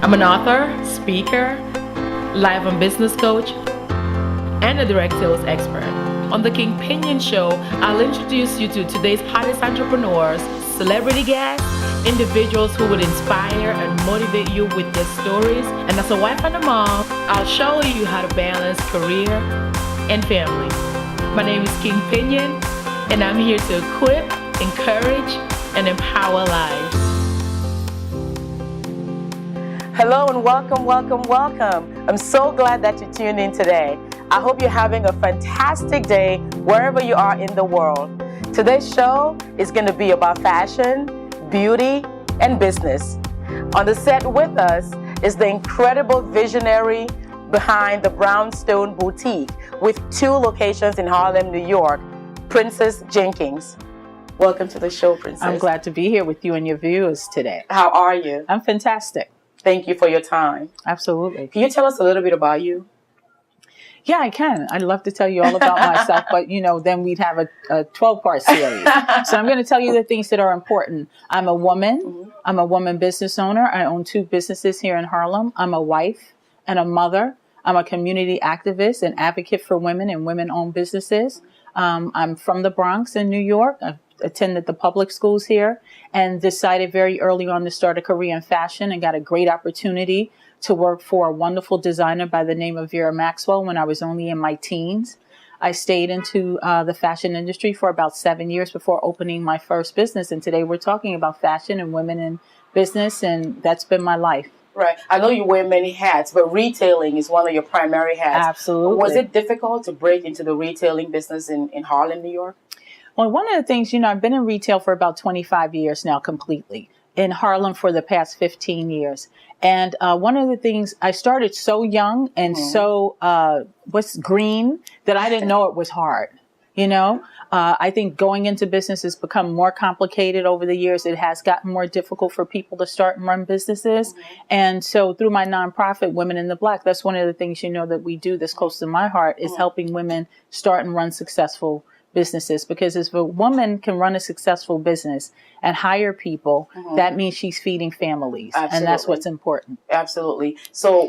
I'm an author, speaker, live and business coach, and a direct sales expert. On the King Pinyin Show, I'll introduce you to today's hottest entrepreneurs, celebrity guests, individuals who would inspire and motivate you with their stories. And as a wife and a mom, I'll show you how to balance career and family. My name is King Pinyin, and I'm here to equip, encourage, and empower lives. Hello and welcome. I'm so glad that you tuned in today. I hope you're having a fantastic day wherever you are in the world. Today's show is going to be about fashion, beauty, and business. On the set with us is the incredible visionary behind the Brownstone boutique with 2 locations in Harlem, New York, Princess Jenkins. Welcome to the show, Princess. I'm glad to be here with you and your viewers today. How are you? I'm fantastic. Thank you for your time. Absolutely. Can you tell us a little bit about you? Yeah, I can. I'd love to tell you all about myself, but then we'd have a 12-part series. So I'm going to tell you the things that are important. I'm a woman. Mm-hmm. I'm a woman business owner. I own 2 businesses here in Harlem. I'm a wife and a mother. I'm a community activist and advocate for women and women-owned businesses. I'm from the Bronx in New York. I've attended the public schools here and decided very early on to start a career in fashion and got a great opportunity to work for a wonderful designer by the name of Vera Maxwell when I was only in my teens. I stayed into the fashion industry for about 7 years before opening my first business. And today we're talking about fashion and women in business, and that's been my life. Right. I know you wear many hats, but retailing is one of your primary hats. Absolutely. Was it difficult to break into the retailing business in Harlem, New York? Well, one of the things, I've been in retail for about 25 years now completely. In Harlem for the past 15 years. And one of the things, I started so young and so green that I didn't know it was hard. I think going into business has become more complicated over the years. It has gotten more difficult for people to start and run businesses. And so through my nonprofit, Women in the Black, that's one of the things, that we do that's close to my heart is helping women start and run successful businesses, because if a woman can run a successful business and hire people, that means she's feeding families. Absolutely. And that's what's important. Absolutely. So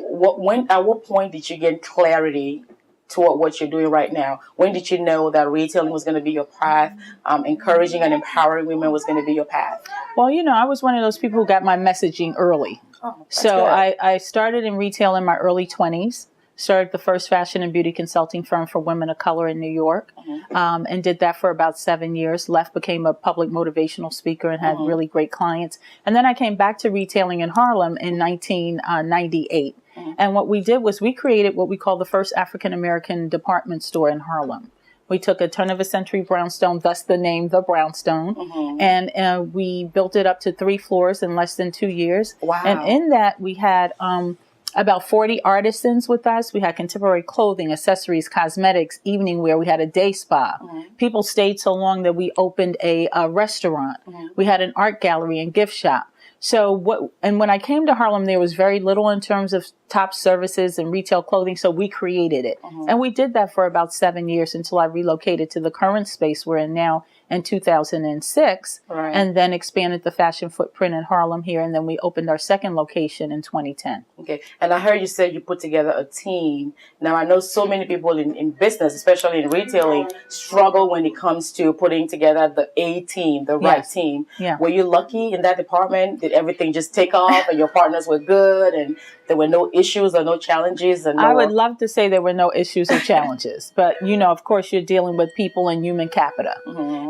at what point did you get clarity toward what you're doing right now? When did you know that retailing was going to be your path, encouraging and empowering women was going to be your path? Well, I was one of those people who got my messaging early. So I started in retail in my early 20s. Started the first fashion and beauty consulting firm for women of color in New York, and did that for about 7 years. Left, became a public motivational speaker and had really great clients. And then I came back to retailing in Harlem in 1998. And what we did was we created what we call the first African-American department store in Harlem. We took a turn-of-a-century brownstone, thus the name, the Brownstone, and we built it up to 3 floors in less than 2 years. Wow. And in that, we had about 40 artisans with us. We had contemporary clothing, accessories, cosmetics, evening wear. We had a day spa. People stayed so long that we opened a restaurant. We had an art gallery and gift shop. So when I came to Harlem, there was very little in terms of top services and retail clothing. So we created it. And we did that for about 7 years until I relocated to the current space we're in now in 2006, and then expanded the fashion footprint in Harlem here. And then we opened our second location in 2010. Okay. And I heard you said you put together a team. Now, I know so many people in business, especially in retailing, struggle when it comes to putting together the A team, the right team. Yeah. Were you lucky in that department? Did everything just take off and your partners were good and there were no issues or no challenges? I would love to say there were no issues or challenges, but of course you're dealing with people and human capital.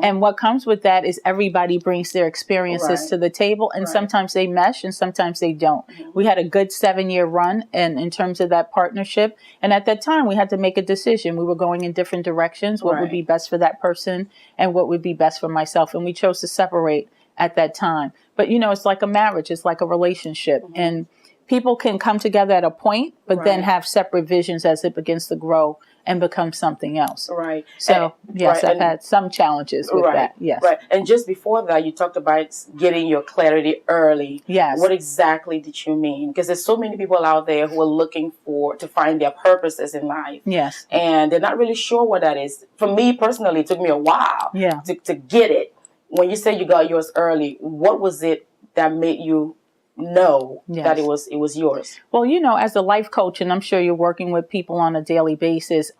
And what comes with that is everybody brings their experiences to the table, and sometimes they mesh and sometimes they don't. We had a good 7-year run in terms of that partnership. And at that time we had to make a decision. We were going in different directions, what would be best for that person and what would be best for myself. And we chose to separate at that time. But it's like a marriage, it's like a relationship. And people can come together at a point, but then have separate visions as it begins to grow and become something else. Right. So, yes, I've had some challenges with that. Yes. Right. And just before that, you talked about getting your clarity early. Yes. What exactly did you mean? Because there's so many people out there who are looking to find their purposes in life. Yes. And they're not really sure what that is. For me personally, it took me a while to get it. When you say you got yours early, what was it that made you know Yes. that it was yours? Well, as a life coach, and I'm sure you're working with people on a daily basis,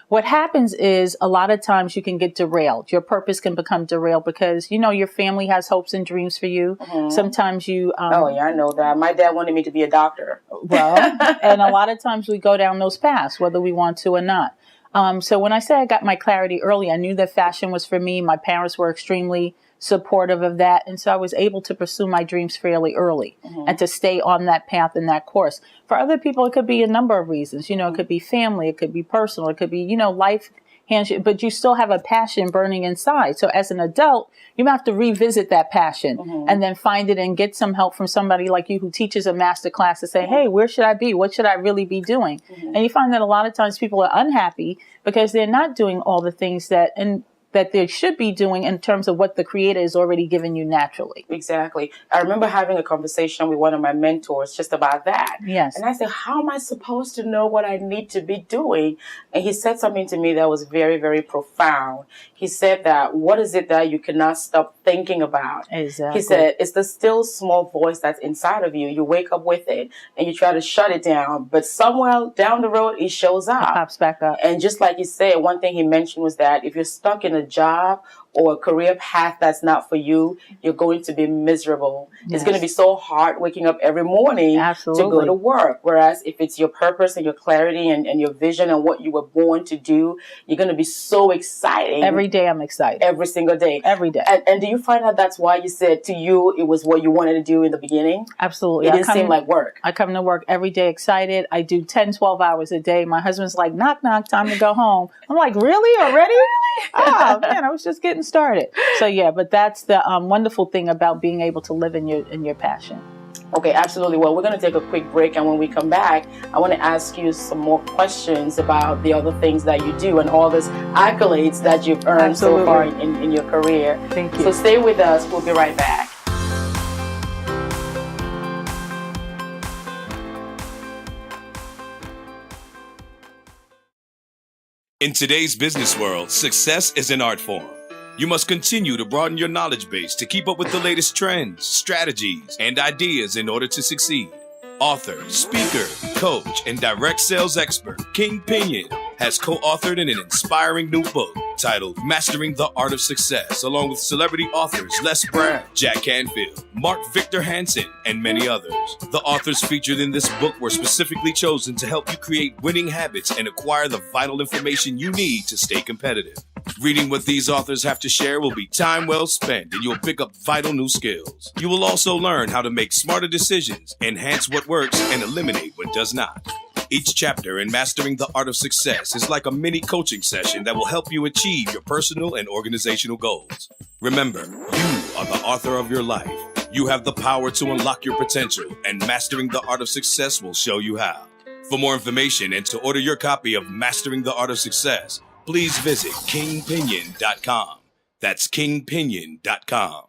what happens is a lot of times you can get derailed. Your purpose can become derailed because, your family has hopes and dreams for you. Mm-hmm. Sometimes you... oh, yeah, I know that. My dad wanted me to be a doctor. Well, and a lot of times we go down those paths, whether we want to or not. So when I say I got my clarity early, I knew that fashion was for me. My parents were extremely supportive of that. And so I was able to pursue my dreams fairly early and to stay on that path and that course. For other people, it could be a number of reasons. It could be family, it could be personal, it could be, life hands you, but you still have a passion burning inside. So as an adult, you have to revisit that passion and then find it and get some help from somebody like you who teaches a master class to say, hey, where should I be? What should I really be doing? And you find that a lot of times people are unhappy because they're not doing all the things that they should be doing in terms of what the creator is already given you naturally. Exactly. I remember having a conversation with one of my mentors just about that. Yes. And I said, how am I supposed to know what I need to be doing? And he said something to me that was very, very profound. He said that, what is it that you cannot stop thinking about? Exactly. He said, it's the still small voice that's inside of you. You wake up with it and you try to shut it down. But somewhere down the road, it shows up. It pops back up. And just like you said, one thing he mentioned was that if you're stuck in a job or a career path that's not for you, you're going to be miserable. Yes. It's going to be so hard waking up every morning to go to work. Whereas if it's your purpose and your clarity and your vision and what you were born to do, you're going to be so exciting. Every day I'm excited. Every single day. Every day. And do you find out that's why you said to you it was what you wanted to do in the beginning? Absolutely. It didn't seem like work. I come to work every day excited. I do 10, 12 hours a day. My husband's like, knock, knock, time to go home. I'm like, really? Already? Oh, man, I was just getting started. So, yeah, but that's the wonderful thing about being able to live in your passion. Okay, absolutely. Well, we're going to take a quick break, and when we come back, I want to ask you some more questions about the other things that you do and all these accolades that you've earned so far in your career. Thank you. So stay with us. We'll be right back. In today's business world, success is an art form. You must continue to broaden your knowledge base to keep up with the latest trends, strategies, and ideas in order to succeed. Author, speaker, coach, and direct sales expert King Pinyin has co-authored an inspiring new book titled Mastering the Art of Success, along with celebrity authors Les Brown, Jack Canfield, Mark Victor Hansen, and many others. The authors featured in this book were specifically chosen to help you create winning habits and acquire the vital information you need to stay competitive. Reading what these authors have to share will be time well spent, and you'll pick up vital new skills. You will also learn how to make smarter decisions, enhance what works, and eliminate what does not. Each chapter in Mastering the Art of Success is like a mini coaching session that will help you achieve your personal and organizational goals. Remember, you are the author of your life. You have the power to unlock your potential, and Mastering the Art of Success will show you how. For more information and to order your copy of Mastering the Art of Success, please visit kingpinyin.com. That's kingpinyin.com.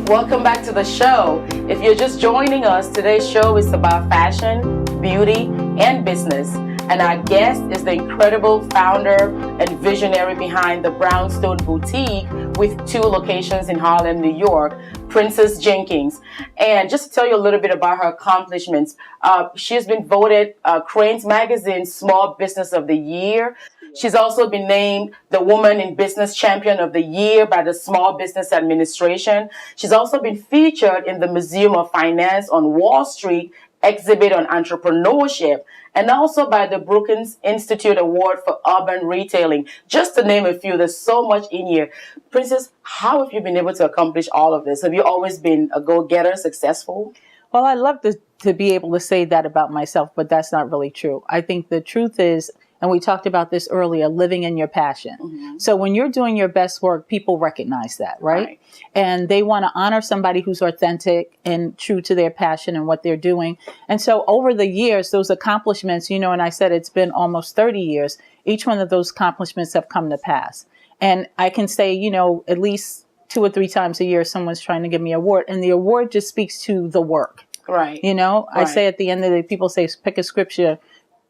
Welcome back to the show. If you're just joining us, today's show is about fashion, beauty, and business. And our guest is the incredible founder and visionary behind the Brownstone Boutique with 2 locations in Harlem, New York, Princess Jenkins. And just to tell you a little bit about her accomplishments, she has been voted Crain's Magazine Small Business of the Year. She's also been named the Woman in Business Champion of the Year by the Small Business Administration. She's also been featured in the Museum of Finance on Wall Street exhibit on entrepreneurship, and also by the Brookings Institute Award for Urban Retailing, just to name a few. There's so much in here. Princess, how have you been able to accomplish all of this? Have you always been a go-getter, successful? Well, I love to be able to say that about myself, but that's not really true. I think the truth is, and we talked about this earlier, living in your passion. Mm-hmm. So when you're doing your best work, people recognize that, right? And they want to honor somebody who's authentic and true to their passion and what they're doing. And so over the years, those accomplishments, and I said it's been almost 30 years, each one of those accomplishments have come to pass. And I can say, at least 2 or 3 times a year, someone's trying to give me an award. And the award just speaks to the work. Right. I say at the end of the day, people say, pick a scripture,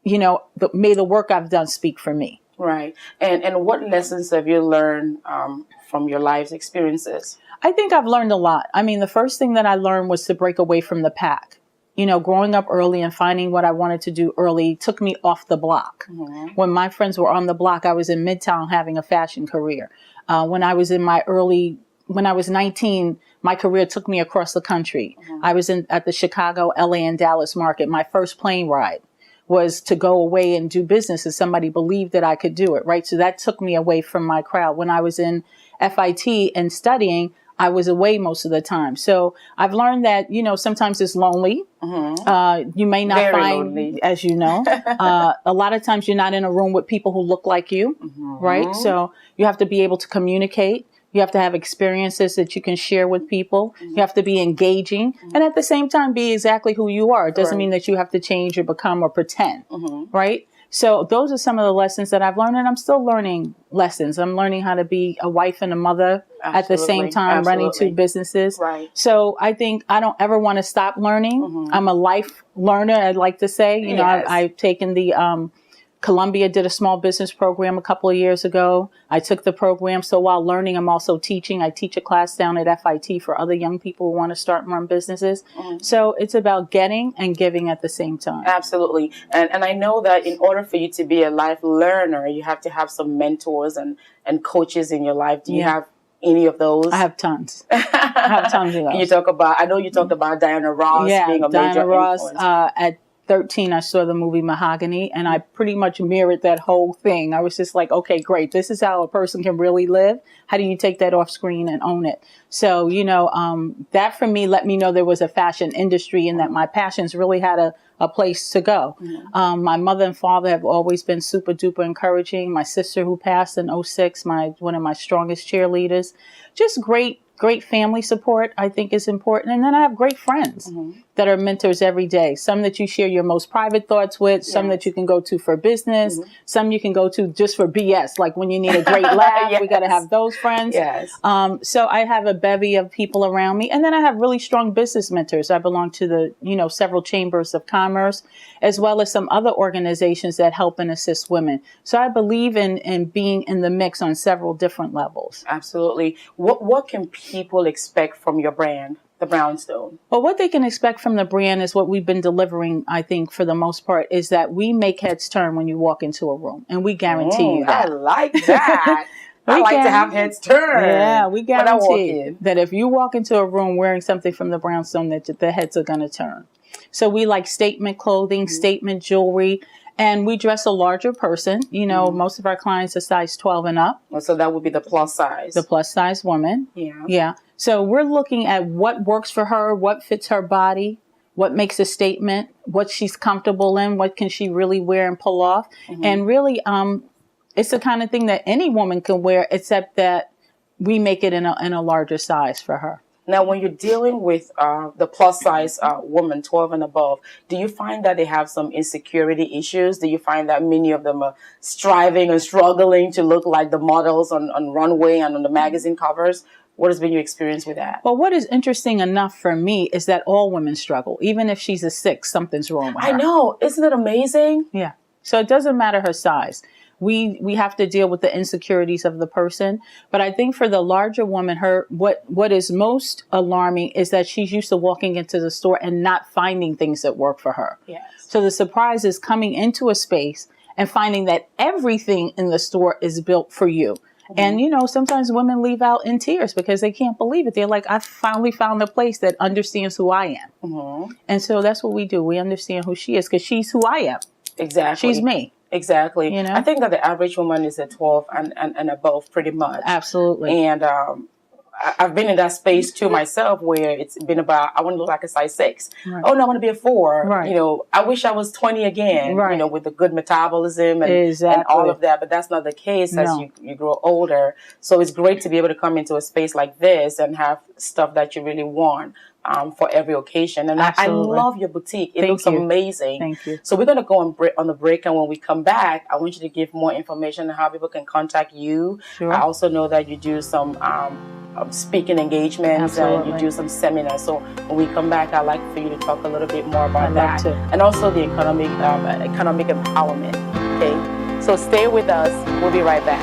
may the work I've done speak for me. Right. And what lessons have you learned from your life's experiences? I think I've learned a lot. I mean, the first thing that I learned was to break away from the pack. You know, growing up early and finding what I wanted to do early took me off the block. When my friends were on the block, I was in Midtown having a fashion career. When I was 19, my career took me across the country. I was at the Chicago, LA, and Dallas market. My first plane ride was to go away and do business, and somebody believed that I could do it, right? So that took me away from my crowd. When I was in FIT and studying, I was away most of the time. So I've learned that, you know, sometimes it's lonely. You may not find, lonely. As you know, a lot of times you're not in a room with people who look like you, right? So you have to be able to communicate. You have to have experiences that you can share with people. You have to be engaging and at the same time be exactly who you are. It doesn't mean that you have to change or become or pretend, right? So those are some of the lessons that I've learned, and I'm still learning lessons. I'm learning how to be a wife and a mother at the same time, running two businesses. Right. So I think I don't ever want to stop learning. I'm a life learner, I'd like to say. You know, I've taken the Columbia did a small business program a couple of years ago. I took the program. So while learning, I'm also teaching. I teach a class down at FIT for other young people who want to start and run businesses. So it's about getting and giving at the same time. Absolutely. And I know that in order for you to be a life learner, you have to have some mentors and coaches in your life. Do you have any of those? I have tons. I have tons of those. You talk about, I know you talked about Diana Ross being a major influence. At 13, I saw the movie Mahogany, and I pretty much mirrored that whole thing. I was just like, okay, great. This is how a person can really live. How do you take that off screen and own it? So, you know, that for me let me know there was a fashion industry and that my passions really had a place to go. My mother and father have always been super duper encouraging. My sister who passed in 2006, one of my strongest cheerleaders, just great family support, I think, is important. And then I have great friends that are mentors every day. Some that you share your most private thoughts with, some that you can go to for business, some you can go to just for BS, like when you need a great laugh. We got to have those friends. So I have a bevy of people around me. And then I have really strong business mentors. I belong to the, you know, several chambers of commerce, as well as some other organizations that help and assist women. So I believe in being in the mix on several different levels. Absolutely. What can people expect from your brand, the Brownstone? Well, what they can expect from the brand is what we've been delivering, I think, for the most part, is that we make heads turn when you walk into a room. And we guarantee you that. I like that. I like to have heads turn. Yeah, we guarantee that if you walk into a room wearing something from the Brownstone, that the heads are going to turn. So we like statement clothing, statement jewelry. And we dress a larger person. You know, most of our clients are size 12 and up. So that would be the plus size. The plus size woman. Yeah. So we're looking at what works for her, what fits her body, what makes a statement, what she's comfortable in, what can she really wear and pull off. And really, it's the kind of thing that any woman can wear, except that we make it in a larger size for her. Now, when you're dealing with the plus size woman, 12 and above, do you find that they have some insecurity issues? Do you find that many of them are striving and struggling to look like the models on runway and on the magazine covers? What has been your experience with that? Well, what is interesting enough for me is that all women struggle. Even if she's a 6, something's wrong with her. I know. Isn't it amazing? Yeah. So it doesn't matter her size. We have to deal with the insecurities of the person. But I think for the larger woman, what is most alarming is that she's used to walking into the store and not finding things that work for her. Yes. So the surprise is coming into a space and finding that everything in the store is built for you. And, you know, sometimes women leave out in tears because they can't believe it. They're like, I finally found a place that understands who I am. And so that's what we do. We understand who she is because she's who I am. Exactly. She's me. Exactly. You know? I think that the average woman is at 12 and above pretty much. Absolutely. And I've been in that space too myself where it's been about, I want to look like a size 6. Right. Oh, no, I want to be a 4. Right. You know, I wish I was 20 again, right. you know, with the good metabolism and all of that. But that's not the case as you grow older. So it's great to be able to come into a space like this and have stuff that you really want. For every occasion. And I love your boutique. It looks amazing. Thank you. So we're going to go on the break. And when we come back, I want you to give more information on how people can contact you. Sure. I also know that you do some speaking engagements and you do some seminars. So when we come back, I'd like for you to talk a little bit more about that. And also the economic empowerment. Okay. So stay with us. We'll be right back.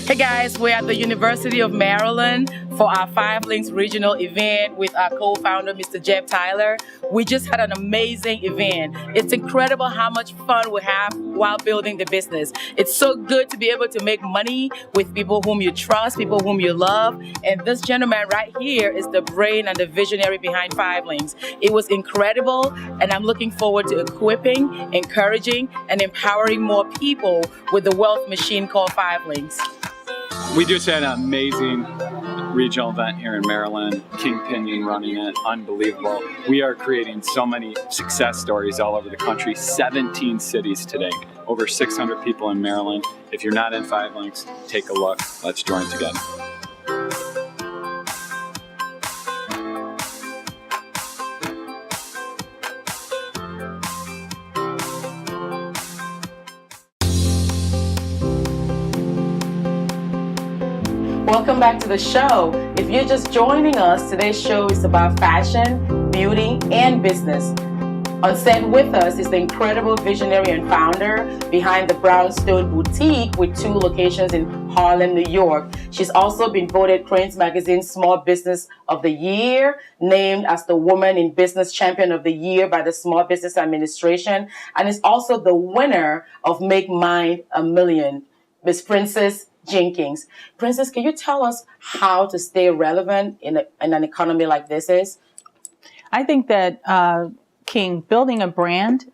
Hey guys, we're at the University of Maryland for our 5 Links regional event with our co-founder, Mr. Jeff Tyler. We just had an amazing event. It's incredible how much fun we have while building the business. It's so good to be able to make money with people whom you trust, people whom you love. And this gentleman right here is the brain and the visionary behind 5 Links. It was incredible, and I'm looking forward to equipping, encouraging, and empowering more people with the wealth machine called 5 Links. We just had an amazing regional event here in Maryland. King Pinyin running it, unbelievable. We are creating so many success stories all over the country. 17 cities today, over 600 people in Maryland. If you're not in 5 Links, take a look. Let's join together. Welcome back to the show. If you're just joining us, today's show is about fashion, beauty, and business. On set with us is the incredible visionary and founder behind the Brownstone boutique with 2 locations in Harlem, New York. She's also been voted Crain's Magazine Small Business of the Year, named as the Woman in Business Champion of the Year by the Small Business Administration, and is also the winner of Make Mine a Million, Miss Princess Jenkins. Princess, can you tell us how to stay relevant in an economy like this is? I think that, King, building a brand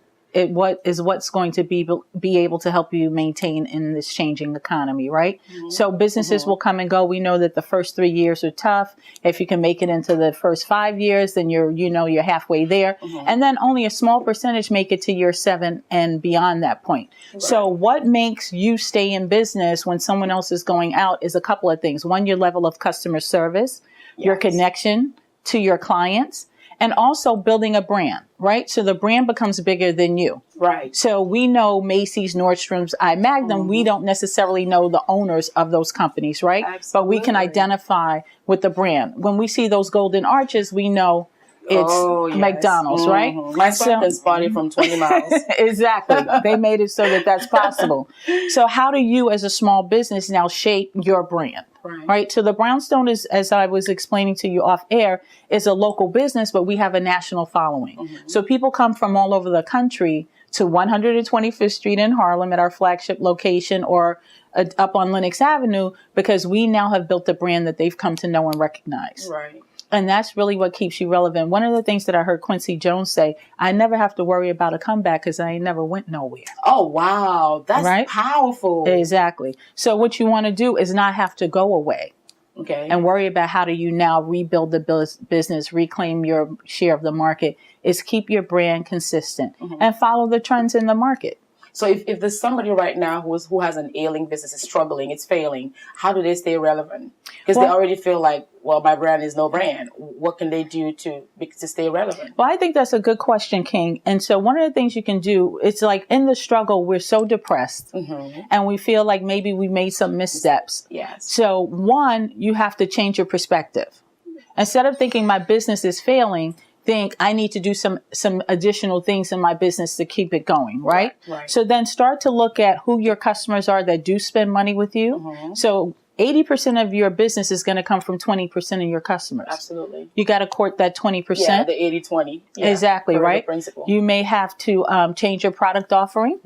what's going to be able to help you maintain in this changing economy, right? Mm-hmm. So businesses will come and go. We know that the first 3 years are tough. If you can make it into the first 5 years, then you're halfway there. Mm-hmm. And then only a small percentage make it to year 7 and beyond that point. Right. So what makes you stay in business when someone else is going out is a couple of things. One, your level of customer service, your connection to your clients, and also building a brand, right? So the brand becomes bigger than you. Right. So we know Macy's, Nordstrom's, Magnum. Mm-hmm. We don't necessarily know the owners of those companies, right? Absolutely. But we can identify with the brand. When we see those golden arches, we know it's McDonald's, right? My son can spot it from 20 miles. Exactly. They made it so that that's possible. So how do you as a small business now shape your brand? Right. So the Brownstone is, as I was explaining to you off air, is a local business, but we have a national following. Mm-hmm. So people come from all over the country to 125th Street in Harlem at our flagship location, or up on Lenox Avenue, because we now have built a brand that they've come to know and recognize. Right. And that's really what keeps you relevant. One of the things that I heard Quincy Jones say, I never have to worry about a comeback because I ain't never went nowhere. Oh, wow. That's powerful. Exactly. So what you want to do is not have to go away. Okay. And worry about how do you now rebuild the business, reclaim your share of the market, is keep your brand consistent and follow the trends in the market. So if there's somebody right now who has an ailing business, is struggling, it's failing, how do they stay relevant? Because they already feel like, well, my brand is no brand. What can they do to stay relevant? Well, I think that's a good question, King. And so one of the things you can do, it's like in the struggle, we're so depressed and we feel like maybe we made some missteps. Yes. So one, you have to change your perspective. Instead of thinking my business is failing, think I need to do some additional things in my business to keep it going, right? Right. So then start to look at who your customers are that do spend money with you. So 80% of your business is going to come from 20% of your customers. Absolutely. You got to court that 20%. Yeah, the 80-20. Yeah, exactly, right? Principle. You may have to change your product offering.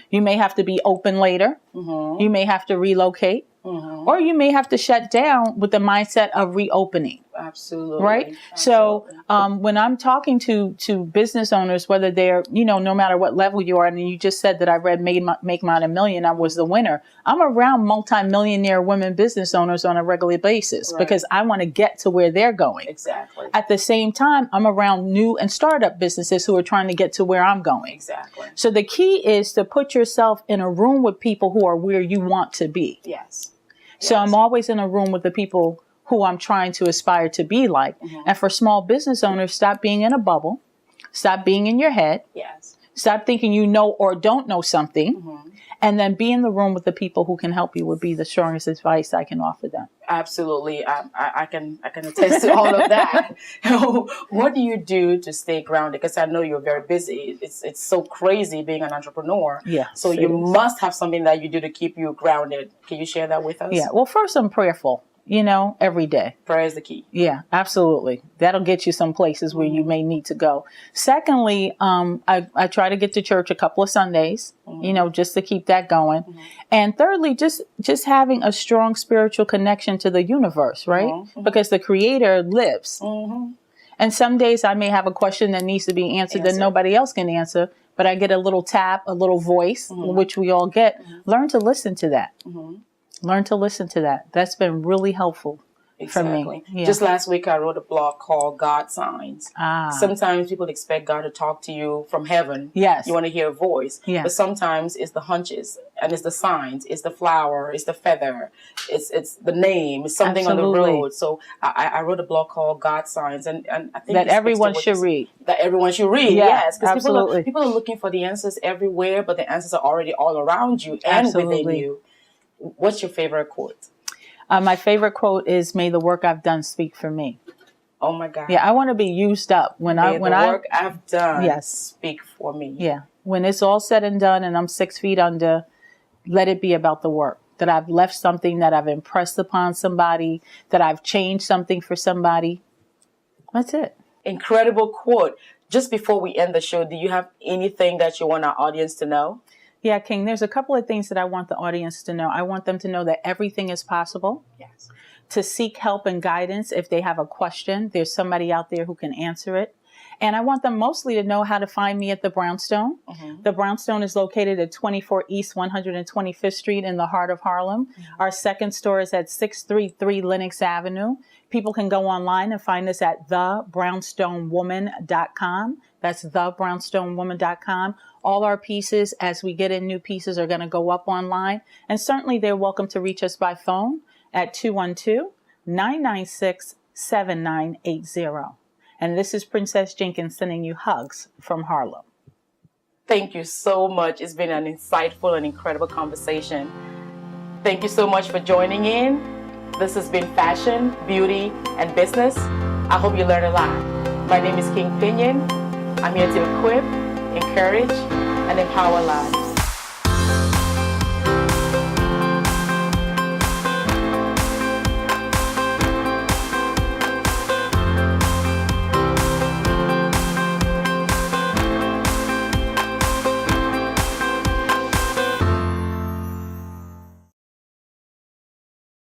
You may have to be open later. You may have to relocate. Or you may have to shut down with the mindset of reopening. Absolutely. Right? Absolutely. So when I'm talking to business owners, whether they're, no matter what level you are, and you just said that I read Make Mine a Million, I was the winner. I'm around multi-millionaire women business owners on a regular basis because I want to get to where they're going. Exactly. At the same time, I'm around new and startup businesses who are trying to get to where I'm going. Exactly. So the key is to put yourself in a room with people who are where you want to be. Yes. So I'm always in a room with the people who I'm trying to aspire to be like. And for small business owners, stop being in a bubble. Stop being in your head. Yes. Stop thinking you know or don't know something. And then be in the room with the people who can help you would be the strongest advice I can offer them. Absolutely. I can attest to all of that. What do you do to stay grounded? Because I know you're very busy. It's so crazy being an entrepreneur. Yeah. So you must have something that you do to keep you grounded. Can you share that with us? Yeah. Well, first, I'm prayerful, every day. Prayer is the key. Yeah, absolutely. That'll get you some places where you may need to go. Secondly, I try to get to church a couple of Sundays, just to keep that going. And thirdly, just having a strong spiritual connection to the universe, right? Because the Creator lives. And some days I may have a question that needs to be answered that nobody else can answer, but I get a little tap, a little voice, which we all get. Learn to listen to that. Learn to listen to that. That's been really helpful for me. Yeah. Just last week, I wrote a blog called God Signs. Sometimes people expect God to talk to you from heaven. Yes. You want to hear a voice. Yeah. But sometimes it's the hunches, and it's the signs, it's the flower, it's the feather, it's the name, it's something on the road. So I wrote a blog called God Signs, and I think that everyone should read. That everyone should read. Yeah, yes, because absolutely. people are looking for the answers everywhere, but the answers are already all around you and within you. What's your favorite quote? My favorite quote is, "May the work I've done speak for me." Oh my God! Yeah, I want to be used up when the work I've done speak for me. Yeah, when it's all said and done, and I'm 6 feet under, let it be about the work. That I've left something, that I've impressed upon somebody, that I've changed something for somebody. That's it. Incredible quote. Just before we end the show, do you have anything that you want our audience to know? Yeah, King, there's a couple of things that I want the audience to know. I want them to know that everything is possible. Yes. To seek help and guidance if they have a question. There's somebody out there who can answer it. And I want them mostly to know how to find me at the Brownstone. The Brownstone is located at 24 East 125th Street in the heart of Harlem. Our second store is at 633 Lenox Avenue. People can go online and find us at thebrownstonewoman.com. That's thebrownstonewoman.com. All our pieces, as we get in new pieces, are going to go up online. And certainly they're welcome to reach us by phone at 212-996-7980. And this is Princess Jenkins sending you hugs from Harlem. Thank you so much. It's been an insightful and incredible conversation. Thank you so much for joining in. This has been Fashion, Beauty, and Business. I hope you learned a lot. My name is King Pinyin. I'm here to equip, encourage, and empower lives.